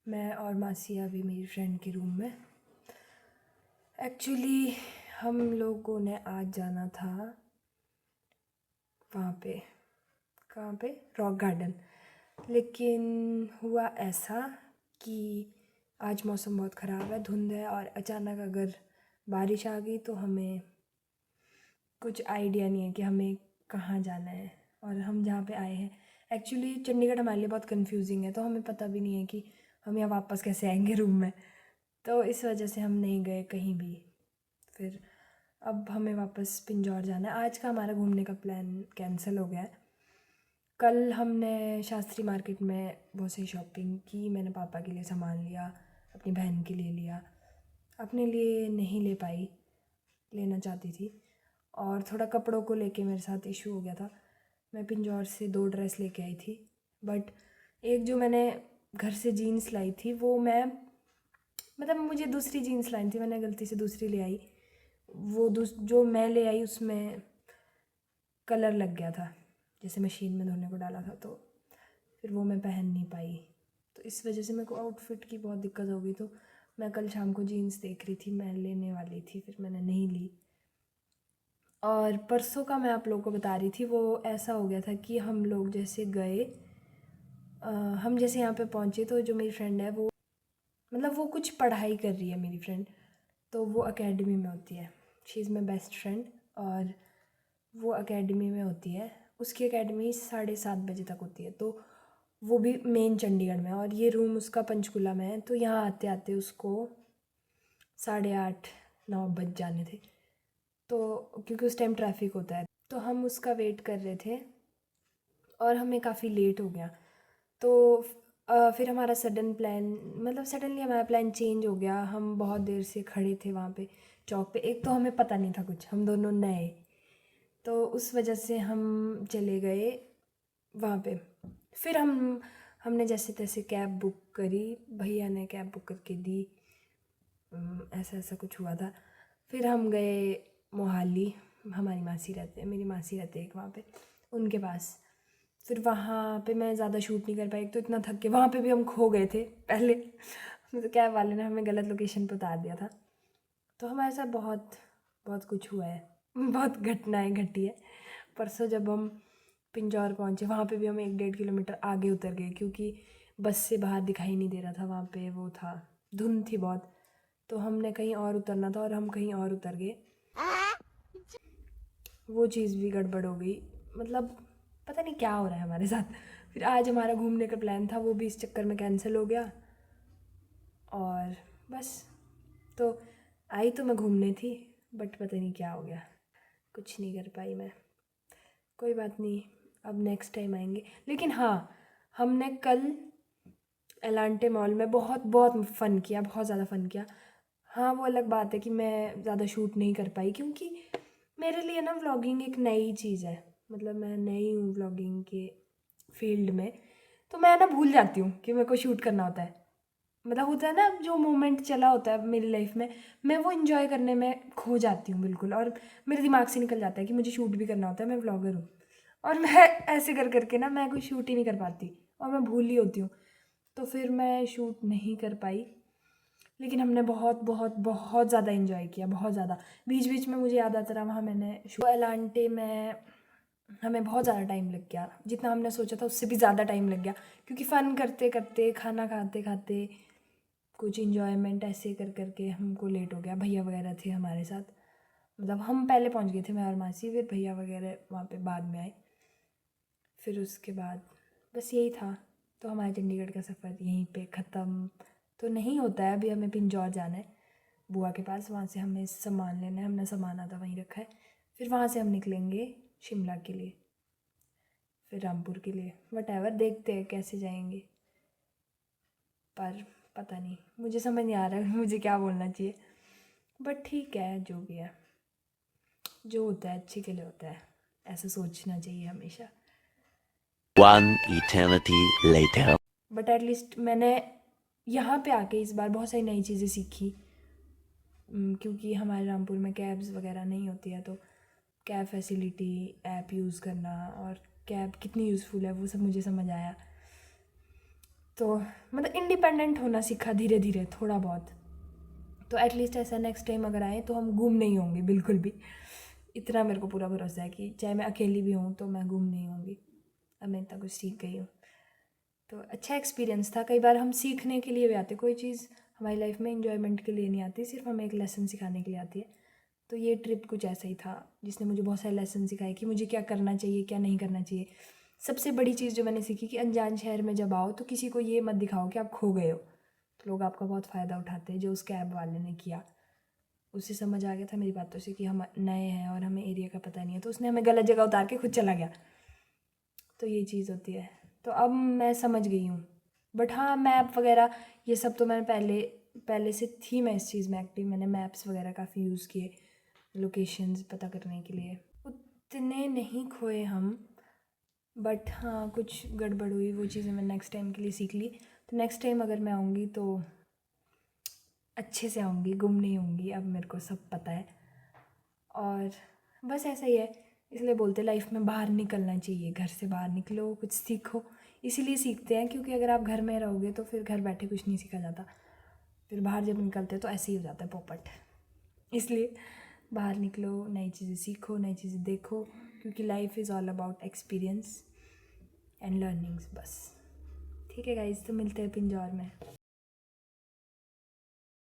मैं और मासी अभी मेरी फ्रेंड के रूम में। एक्चुअली हम लोगों ने आज जाना था वहाँ पे, कहाँ पे, रॉक गार्डन। लेकिन हुआ ऐसा कि आज मौसम बहुत ख़राब है, धुंध है, और अचानक अगर बारिश आ गई तो हमें कुछ आइडिया नहीं है कि हमें कहाँ जाना है। और हम जहाँ पे आए हैं, एक्चुअली चंडीगढ़ हमारे लिए बहुत कंफ्यूजिंग है, तो हमें पता भी नहीं है कि हम यहाँ वापस कैसे आएंगे रूम में। तो इस वजह से हम नहीं गए कहीं भी। फिर अब हमें वापस पिंजौर जाना है। आज का हमारा घूमने का प्लान कैंसिल हो गया है। कल हमने शास्त्री मार्केट में बहुत सी शॉपिंग की। मैंने पापा के लिए सामान लिया, अपनी बहन के लिए लिया, अपने लिए नहीं ले पाई, लेना चाहती थी। और थोड़ा कपड़ों को लेके मेरे साथ इशू हो गया था। मैं पिंजौर से 2 ड्रेस लेके आई थी, बट एक जो मैंने घर से जीन्स लाई थी वो मैं, मतलब मुझे दूसरी जीन्स लानी थी, मैंने गलती से दूसरी ले आई। वो जो मैं ले आई उसमें कलर लग गया था, जैसे मशीन में धोने को डाला था, तो फिर वो मैं पहन नहीं पाई। तो इस वजह से मेरे को आउटफिट की बहुत दिक्कत हो गई। तो मैं कल शाम को जीन्स देख रही थी, मैं लेने वाली थी, फिर मैंने नहीं ली। और परसों का मैं आप लोगों को बता रही थी, वो ऐसा हो गया था कि हम लोग जैसे गए, हम जैसे यहाँ पे पहुँचे तो जो मेरी फ्रेंड है वो, मतलब वो कुछ पढ़ाई कर रही है मेरी फ्रेंड, तो वो एकेडमी में होती है। She is my best friend, और वो एकेडमी में होती है। उसकी एकेडमी 7:30 बजे तक होती है, तो वो भी मेन चंडीगढ़ में, और ये रूम उसका पंचकुला में है। तो यहाँ आते आते उसको 8:30-9 बज जाने थे, तो क्योंकि उस टाइम ट्रैफिक होता है। तो हम उसका वेट कर रहे थे और हमें काफ़ी लेट हो गया। तो फिर हमारा सडन प्लान, मतलब सडनली हमारा प्लान चेंज हो गया। हम बहुत देर से खड़े थे वहाँ पे चौक पे। एक तो हमें पता नहीं था कुछ, हम दोनों नए, तो उस वजह से हम चले गए वहाँ पे। फिर हमने जैसे तैसे कैब बुक करी, भैया ने कैब बुक करके दी। ऐसा ऐसा कुछ हुआ था। फिर हम गए मोहाली, हमारी मासी रहते हैं, मेरी मासी रहते हैं एक वहाँ पे, उनके पास। फिर वहाँ पे मैं ज़्यादा शूट नहीं कर पाई, तो इतना थक के वहाँ पे भी हम खो गए थे पहले। तो कैब वाले ने हमें गलत लोकेशन पर उतार दिया था। तो हमारे साथ बहुत बहुत कुछ हुआ है, बहुत घटनाएं घटी है। परसों जब हम पिंजौर पहुँचे, वहाँ पे भी हम 1-1.5 किलोमीटर आगे उतर गए, क्योंकि बस से बाहर दिखाई नहीं दे रहा था। वहाँ पे वो था, धुंध थी बहुत, तो हमने कहीं और उतरना था और हम कहीं और उतर गए। वो चीज़ भी गड़बड़ हो गई, मतलब पता नहीं क्या हो रहा है हमारे साथ। फिर आज हमारा घूमने का प्लान था, वो भी इस चक्कर में कैंसिल हो गया। और बस, तो आई तो मैं घूमने थी, बट पता नहीं क्या हो गया, कुछ नहीं कर पाई मैं। कोई बात नहीं, अब नेक्स्ट टाइम आएंगे। लेकिन हाँ, हमने कल एलांटे मॉल में बहुत बहुत फ़न किया, बहुत ज़्यादा फ़न किया। हाँ, वो अलग बात है कि मैं ज़्यादा शूट नहीं कर पाई, क्योंकि मेरे लिए ना व्लॉगिंग एक नई चीज़ है। मतलब मैं नई हूँ व्लॉगिंग के फील्ड में, तो मैं ना भूल जाती हूँ कि मेरे को शूट करना होता है। मतलब होता है ना, जो मोमेंट चला होता है मेरी लाइफ में, मैं वो इन्जॉय करने में खो जाती हूँ बिल्कुल, और मेरे दिमाग से निकल जाता है कि मुझे शूट भी करना होता है, मैं व्लॉगर हूँ। और मैं ऐसे कर करके ना, मैं कोई शूट ही नहीं कर पाती, और मैं भूल ही होती हूँ। तो फिर मैं शूट नहीं कर पाई। लेकिन हमने बहुत बहुत बहुत ज़्यादा इन्जॉय किया, बहुत ज़्यादा। बीच बीच में मुझे याद आता रहा, वहाँ मैंने एलांटे में हमें बहुत ज़्यादा टाइम लग गया, जितना हमने सोचा था उससे भी ज़्यादा टाइम लग गया, क्योंकि फ़न करते करते, खाना खाते खाते, कुछ इन्जॉयमेंट ऐसे कर करके हमको लेट हो गया। भैया वगैरह थे हमारे साथ, मतलब हम पहले पहुंच गए थे, मैं और मासी, फिर भैया वगैरह वहाँ पे बाद में आए। फिर उसके बाद बस यही था। तो हमारे चंडीगढ़ का सफ़र यहीं पे ख़त्म तो नहीं होता है। अभी हमें पिंजौर जाना है बुआ के पास, वहाँ से हमें सामान लेना है, हमने सामान आधा वहीं रखा है। फिर वहाँ से हम निकलेंगे शिमला के लिए, फिर रामपुर के लिए, वट देखते हैं कैसे जाएंगे। पर पता नहीं, मुझे समझ नहीं आ रहा है मुझे क्या बोलना चाहिए, बट ठीक है, जो भी है, जो होता है अच्छे के लिए होता है, ऐसा सोचना चाहिए हमेशा। One eternity later. But at least मैंने यहाँ पे आके इस बार बहुत सारी नई चीज़ें सीखी, क्योंकि हमारे रामपुर में कैब्स वगैरह नहीं होती है, तो कैब फैसिलिटी ऐप यूज़ करना और कैब कितनी यूज़फुल है वो सब मुझे समझ आया। तो मतलब इंडिपेंडेंट होना सीखा धीरे धीरे थोड़ा बहुत। तो एटलीस्ट ऐसा नेक्स्ट टाइम अगर आए तो हम गुम नहीं होंगे बिल्कुल भी। इतना मेरे को पूरा भरोसा है कि चाहे मैं अकेली भी हूँ तो मैं गुम नहीं होंगी। अब मैं इतना कुछ सीख गई हूँ। तो अच्छा एक्सपीरियंस था। कई बार हम सीखने के लिए भी आते, कोई चीज़ हमारी लाइफ में इंजॉयमेंट के लिए नहीं आती, सिर्फ हमें एक लेसन सिखाने के लिए आती है। तो ये ट्रिप कुछ ऐसा ही था जिसने मुझे बहुत सारे लेसन सिखाए कि मुझे क्या करना चाहिए क्या नहीं करना चाहिए। सबसे बड़ी चीज़ जो मैंने सीखी कि अनजान शहर में जब आओ तो किसी को ये मत दिखाओ कि आप खो गए हो। तो लोग आपका बहुत फ़ायदा उठाते हैं, जो उस कैब वाले ने किया। उसे समझ आ गया था मेरी बातों से कि हम नए हैं और हमें एरिया का पता नहीं है, तो उसने हमें गलत जगह उतार के खुद चला गया। तो ये चीज़ होती है। तो अब मैं समझ गई हूँ। बट हाँ, मैप वगैरह ये सब तो मैंने पहले से थी मैं इस चीज़ में एक्टिव। मैंने मैप्स वगैरह काफ़ी यूज़ किए लोकेशंस पता करने के लिए। उतने नहीं खोए हम, बट हाँ कुछ गड़बड़ हुई, वो चीज़ें मैं नेक्स्ट टाइम के लिए सीख ली। तो नेक्स्ट टाइम अगर मैं आऊँगी तो अच्छे से आऊँगी, गुम नहीं होंगी। अब मेरे को सब पता है और बस ऐसा ही है। इसलिए बोलते लाइफ में बाहर निकलना चाहिए, घर से बाहर निकलो, कुछ सीखो। इसीलिए सीखते हैं क्योंकि अगर आप घर में रहोगे तो फिर घर बैठे कुछ नहीं सीखा जाता। फिर बाहर जब निकलते तो ऐसे ही हो जाता है पोपट। इसलिए बाहर निकलो, नई चीज़ें सीखो, नई चीज़ें देखो, क्योंकि life is all about experience and learnings बस। ठीक है गाइज, तो मिलते हैं पिंजौर में।